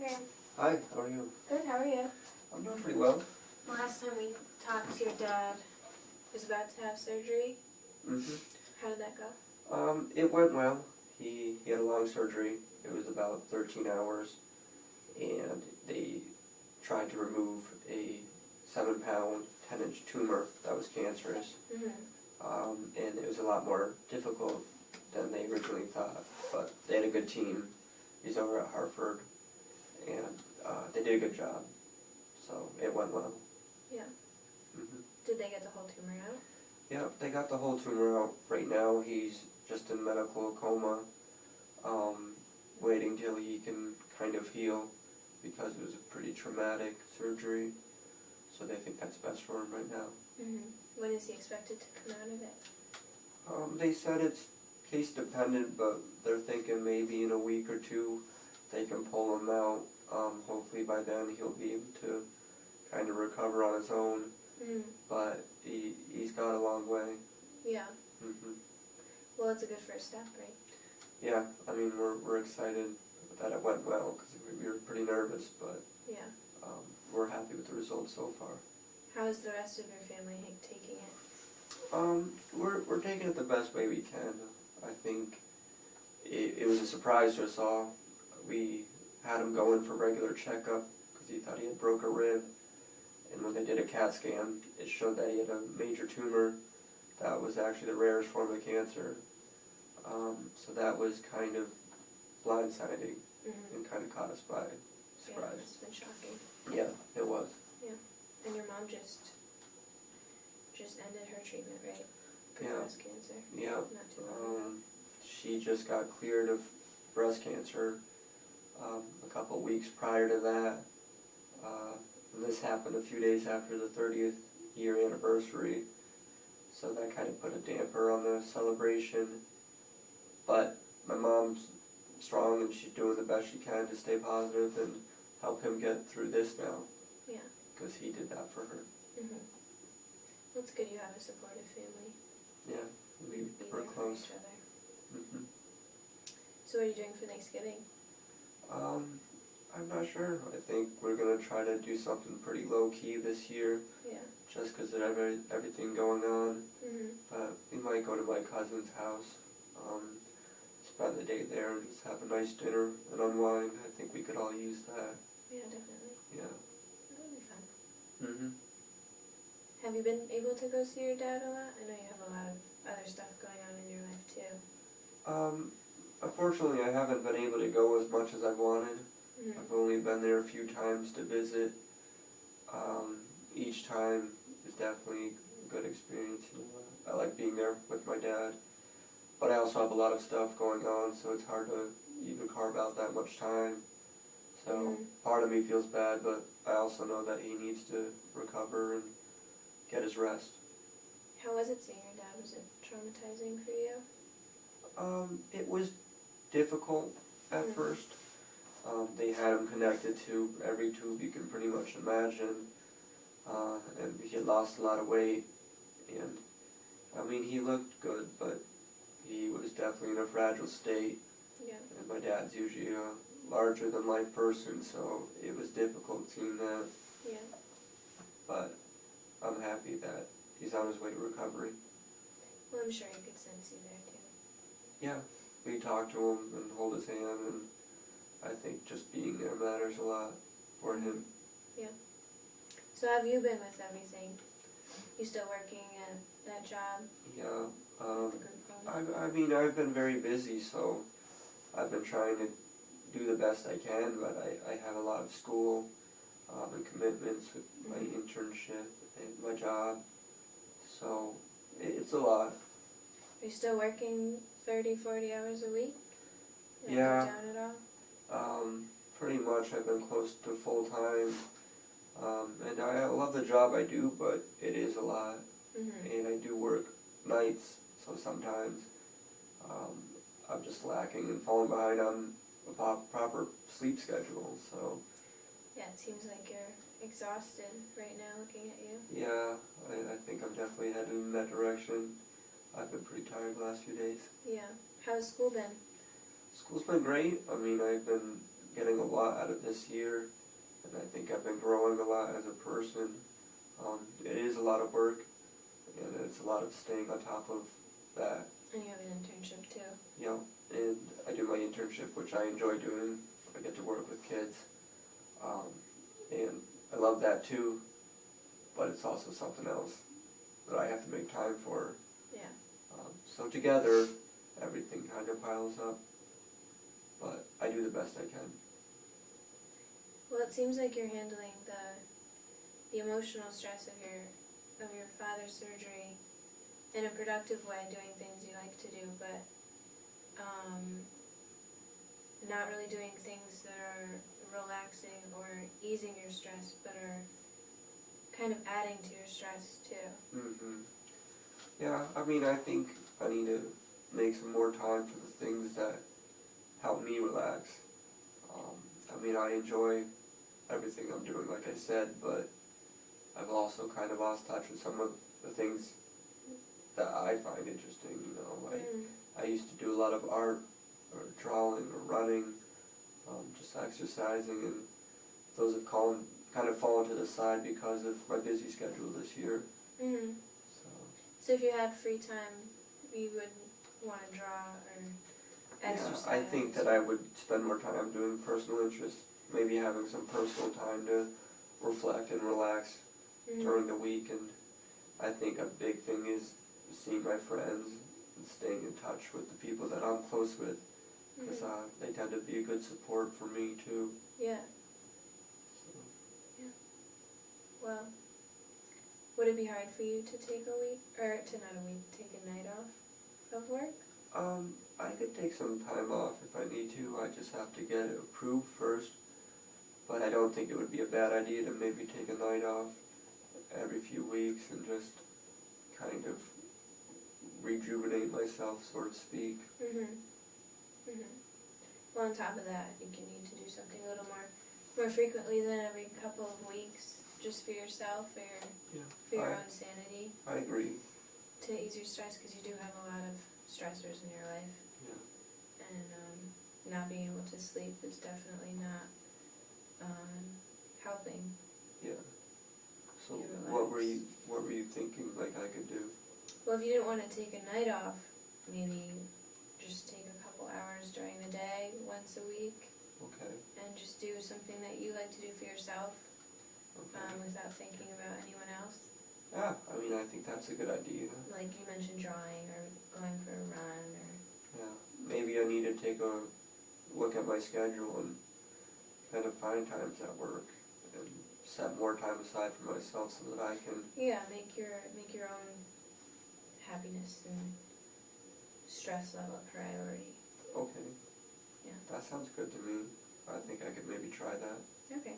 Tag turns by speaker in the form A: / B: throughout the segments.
A: Graham.
B: Hi, how are you?
A: Good, how are you?
B: I'm doing pretty well.
A: Last time we talked, your dad was about to have surgery.
B: Mm-hmm.
A: How did that go?
B: It went well. He had a long surgery. It was about 13 hours, and they tried to remove a 7-pound, 10-inch tumor that was cancerous.
A: Mm-hmm.
B: And it was a lot more difficult than they originally thought, but they had a good team. He's over at Hartford, and they did a good job, so it went well.
A: Yeah.
B: Mm-hmm.
A: Did they get the whole tumor out?
B: Yeah, they got the whole tumor out. Right now he's just in medical coma, waiting till he can kind of heal, because it was a pretty traumatic surgery, so they think that's best for him right now.
A: Mm-hmm. When is he expected to come out of it?
B: They said it's case dependent, but they're thinking maybe in a week or two they can pull him out. Hopefully by then he'll be able to kind of recover on his own, but he's got a long way.
A: Yeah.
B: Mm-hmm.
A: Well, it's a good first step, right?
B: Yeah, I mean, we're excited that it went well, because we were pretty nervous, but
A: yeah,
B: we're happy with the results so far.
A: How is the rest of your family taking it?
B: We're taking it the best way we can. I think it was a surprise to us all. We had him go in for regular checkup because he thought he had broke a rib, and when they did a CAT scan, it showed that he had a major tumor that was actually the rarest form of cancer. So that was kind of blindsiding and kind of caught us by surprise.
A: Yeah, it's been shocking.
B: Yeah, it was.
A: Yeah, and your mom just ended her treatment, right? For
B: Yeah.
A: breast cancer.
B: Yeah.
A: Not too long ago.
B: She just got cleared of breast cancer a couple of weeks prior to that. And this happened a few days after the 30th year anniversary, so that kind of put a damper on the celebration. But my mom's strong, and she's doing the best she can to stay positive and help him get through this now.
A: Yeah.
B: Because he did that for her.
A: Mm-hmm. Well, it's good you have a supportive family.
B: Yeah,
A: Be
B: we're
A: there
B: close.
A: for each other.
B: Mm-hmm.
A: So what are you doing for Thanksgiving?
B: I'm not sure. I think we're going to try to do something pretty low-key this year,
A: Yeah.
B: just because of everything going on.
A: Mm-hmm.
B: But we might go to my cousin's house, spend the day there, and just have a nice dinner and unwind. I think we could all use that.
A: Yeah, definitely.
B: Yeah.
A: That would be fun.
B: Mm-hmm.
A: Have you been able to go see your dad a lot? I know you have a lot of other stuff going on in your life, too.
B: Unfortunately, I haven't been able to go as much as I wanted.
A: Mm-hmm.
B: I've only been there a few times to visit. Each time is definitely a good experience. You know, I like being there with my dad, but I also have a lot of stuff going on, so it's hard to even carve out that much time. So part of me feels bad, but I also know that he needs to recover and get his rest.
A: How was it seeing your dad? Was it traumatizing for you?
B: It was difficult at first. They had him connected to every tube you can pretty much imagine, and he had lost a lot of weight, and I mean, he looked good, but he was definitely in a fragile state.
A: Yeah.
B: And my dad's usually a larger than life person, so it was difficult seeing that.
A: Yeah.
B: But I'm happy that he's on his way to recovery.
A: Well, I'm sure you could sense you there, too.
B: Yeah, we talk to him and hold his hand, and I think just being there matters a lot for him.
A: Yeah. So how have you been with everything? You still working at that job?
B: Yeah.
A: The group home?
B: I mean, I've been very busy, so I've been trying to do the best I can, but I have a lot of school and commitments with my internship and my job, so it's a lot.
A: Are you still working 30, 40 hours a week? Not
B: Yeah.
A: Down at all?
B: Pretty much I've been close to full-time, and I love the job I do, but it is a lot, and I do work nights, so sometimes I'm just lacking and falling behind on a proper sleep schedule, so.
A: Yeah, it seems like you're exhausted right now looking at you.
B: Yeah, I think I'm definitely headed in that direction. I've been pretty tired the last few days.
A: Yeah. How's school been?
B: School's been great. I mean, I've been getting a lot out of this year, and I think I've been growing a lot as a person. It is a lot of work, and it's a lot of staying on top of that.
A: And you have an internship too.
B: Yeah, and I do my internship, which I enjoy doing. I get to work with kids, and I love that too, but it's also something else that I have to make time for.
A: Yeah.
B: So together, everything kind of piles up, but I do the best I can.
A: Well, it seems like you're handling the emotional stress of your father's surgery in a productive way, doing things you like to do, but not really doing things that are relaxing or easing your stress, but are kind of adding to your stress too.
B: Mm-hmm. Yeah, I mean, I think I need to make some more time for the things that help me relax. I mean, I enjoy everything I'm doing, like I said, but I've also kind of lost touch with some of the things that I find interesting, you know, like I used to do a lot of art or drawing or running, just exercising, and those have kind of fallen to the side because of my busy schedule this year.
A: Mm-hmm. So if you had free time, you would want to draw or exercise?
B: Yeah, I think that I would spend more time doing personal interests, maybe having some personal time to reflect and relax during the week, and I think a big thing is seeing my friends and staying in touch with the people that I'm close with, because they tend to be a good support for me too.
A: Yeah.
B: So.
A: Yeah. Well, would it be hard for you to take a week, or take a night off of work?
B: I could take some time off if I need to. I just have to get it approved first. But I don't think it would be a bad idea to maybe take a night off every few weeks and just kind of rejuvenate myself, so to speak.
A: Well, on top of that, I think you need to do something a little more frequently than every couple of weeks, just for yourself, for your own sanity.
B: I agree.
A: To ease your stress, because you do have a lot of stressors in your life.
B: Yeah.
A: And not being able to sleep is definitely not helping.
B: Yeah. So what were you thinking like I could do?
A: Well, if you didn't want to take a night off, maybe just take a couple hours during the day, once a week.
B: Okay.
A: And just do something that you like to do for yourself,
B: Okay.
A: without thinking about anyone else.
B: Yeah, I mean, I think that's a good idea.
A: Like you mentioned, drawing or going for a run, or
B: Yeah, maybe I need to take a look at my schedule and kind of find times at work and set more time aside for myself so that I can.
A: Yeah, make your own happiness and stress level a priority.
B: Okay.
A: Yeah.
B: That sounds good to me. I think I could maybe try that.
A: Okay.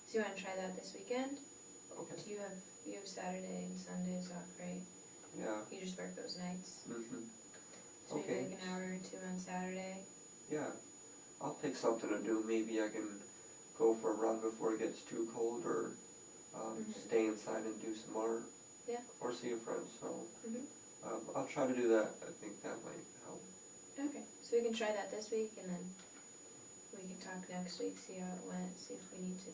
A: So you want to try that this weekend?
B: Okay.
A: Do you have Saturday and Sundays off, right?
B: Yeah.
A: You just work those nights?
B: Mhm.
A: So
B: Okay.
A: maybe like an hour or two on Saturday?
B: Yeah. I'll pick something to do. Maybe I can go for a run before it gets too cold, or stay inside and do some art.
A: Yeah.
B: Or see a friend. So
A: Mm-hmm.
B: I'll try to do that. I think that might help.
A: Okay. So we can try that this week, and then we can talk next week, see how it went, see if we need to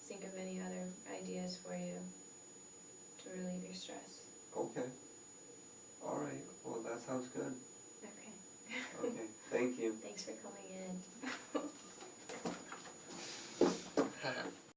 A: think of any other ideas for you to relieve your stress.
B: Okay. All right. Well, that sounds good.
A: Okay.
B: Okay. Thank you.
A: Thanks for coming in.